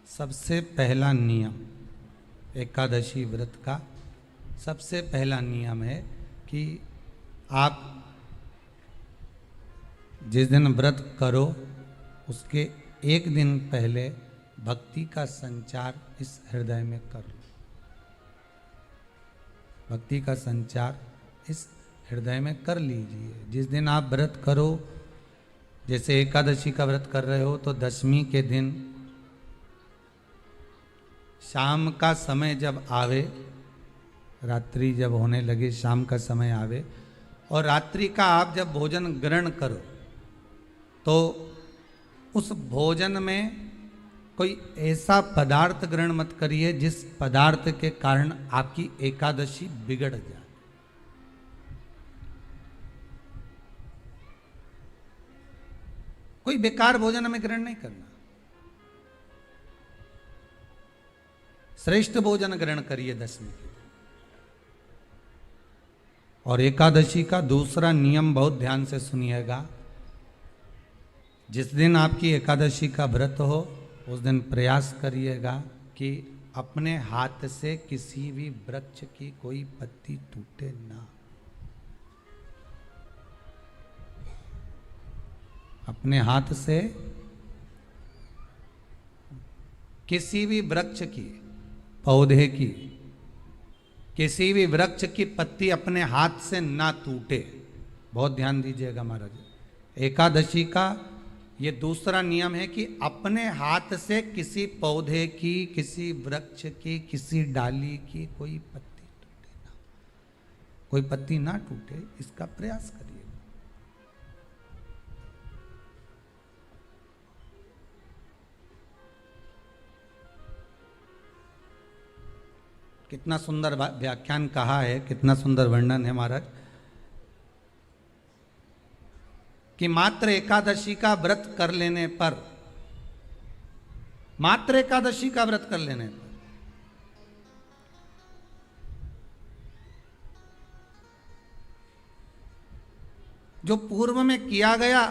सबसे पहला नियम एकादशी व्रत का सबसे पहला नियम है कि आप जिस दिन व्रत करो उसके एक दिन पहले भक्ति का संचार इस हृदय में कर लो। भक्ति का संचार इस हृदय में कर लीजिए। जिस दिन आप व्रत करो, जैसे एकादशी का व्रत कर रहे हो तो दशमी के दिन शाम का समय जब आवे, रात्रि जब होने लगे, शाम का समय आवे और रात्रि का आप जब भोजन ग्रहण करो तो उस भोजन में कोई ऐसा पदार्थ ग्रहण मत करिए जिस पदार्थ के कारण आपकी एकादशी बिगड़ जाए। कोई बेकार भोजन में ग्रहण नहीं करना, श्रेष्ठ भोजन ग्रहण करिए दशमी के। और एकादशी का दूसरा नियम बहुत ध्यान से सुनिएगा। जिस दिन आपकी एकादशी का व्रत हो उस दिन प्रयास करिएगा कि अपने हाथ से किसी भी वृक्ष की कोई पत्ती टूटे ना। अपने हाथ से किसी भी वृक्ष की, पौधे की, किसी भी वृक्ष की पत्ती अपने हाथ से ना टूटे। बहुत ध्यान दीजिएगा महाराज। एकादशी का ये दूसरा नियम है कि अपने हाथ से किसी पौधे की, किसी वृक्ष की, किसी डाली की कोई पत्ती टूटे ना, कोई पत्ती ना टूटे, इसका प्रयास करिए। कितना सुंदर व्याख्यान कहा है, कितना सुंदर वर्णन है महाराज कि मात्र एकादशी का व्रत कर लेने पर, मात्र एकादशी का व्रत कर लेने पर जो पूर्व में किया गया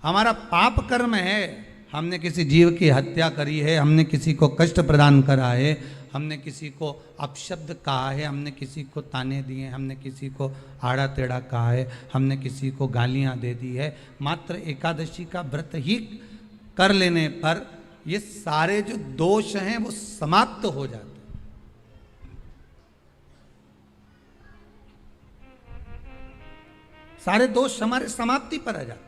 हमारा पाप कर्म है, हमने किसी जीव की हत्या करी है, हमने किसी को कष्ट प्रदान करा है, हमने किसी को अपशब्द कहा है, हमने किसी को ताने दिए, हमने किसी को आड़ा टेढ़ा कहा है, हमने किसी को गालियां दे दी है, मात्र एकादशी का व्रत ही कर लेने पर ये सारे जो दोष हैं वो समाप्त हो जाते हैं। सारे दोष हमारे समाप्ति पर आ जाते हैं।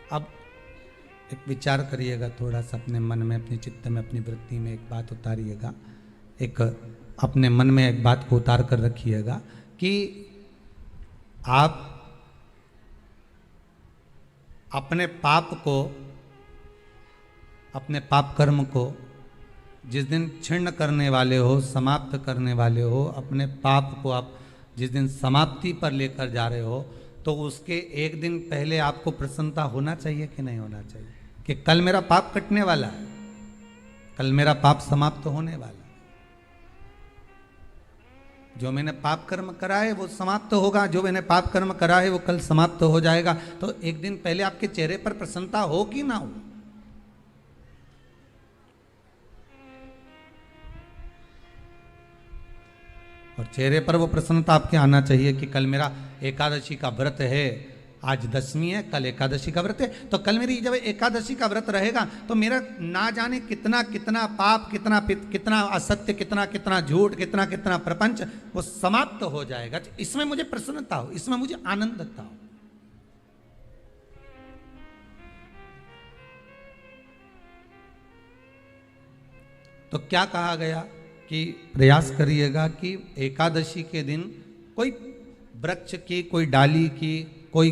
अब एक विचार करिएगा थोड़ा सा अपने मन में, अपने चित्त में, अपनी वृत्ति में एक बात उतारिएगा। एक अपने मन में एक बात को उतार कर रखिएगा कि आप अपने पाप को, अपने पाप कर्म को जिस दिन क्षीण करने वाले हो, समाप्त करने वाले हो, अपने पाप को आप जिस दिन समाप्ति पर लेकर जा रहे हो तो उसके एक दिन पहले आपको प्रसन्नता होना चाहिए कि नहीं होना चाहिए कि कल मेरा पाप कटने वाला है, कल मेरा पाप समाप्त होने वाला है। जो मैंने पाप कर्म करा है वो समाप्त होगा, जो मैंने पाप कर्म करा है वो कल समाप्त हो जाएगा। तो एक दिन पहले आपके चेहरे पर प्रसन्नता हो कि ना हो। और चेहरे पर वो प्रसन्नता आपके आना चाहिए कि कल मेरा एकादशी का व्रत है, आज दशमी है, कल एकादशी का व्रत है, तो कल मेरी जब एकादशी का व्रत रहेगा तो मेरा ना जाने कितना कितना पाप, कितना असत्य, कितना झूठ, कितना प्रपंच वो समाप्त हो जाएगा। तो इसमें मुझे प्रसन्नता हो, इसमें मुझे आनंदता हो। तो क्या कहा गया कि प्रयास करिएगा कि एकादशी के दिन कोई वृक्ष की, कोई डाली की, कोई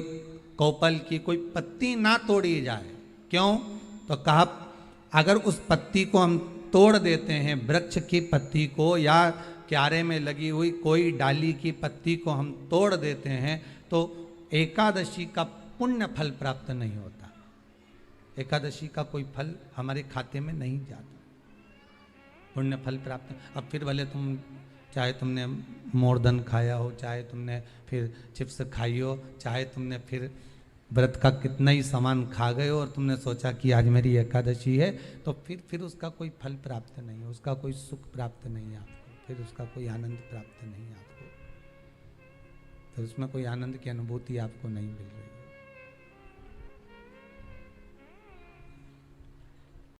कोपल की कोई पत्ती ना तोड़ी जाए। क्यों? तो कहा अगर उस पत्ती को हम तोड़ देते हैं, वृक्ष की पत्ती को या क्यारे में लगी हुई कोई डाली की पत्ती को हम तोड़ देते हैं तो एकादशी का पुण्य फल प्राप्त नहीं होता। एकादशी का कोई फल हमारे खाते में नहीं जाता, पुण्य फल प्राप्त। अब फिर भले तुम चाहे तुमने मोरदन खाया हो, चाहे तुमने फिर चिप्स खाई हो, चाहे तुमने फिर व्रत का कितना ही सामान खा गए हो और तुमने सोचा कि आज मेरी एकादशी है, तो फिर उसका कोई फल प्राप्त नहीं है, उसका कोई सुख प्राप्त नहीं है आपको, फिर उसका कोई आनंद प्राप्त नहीं है आपको, तो उसमें कोई आनंद की अनुभूति आपको नहीं मिल रही।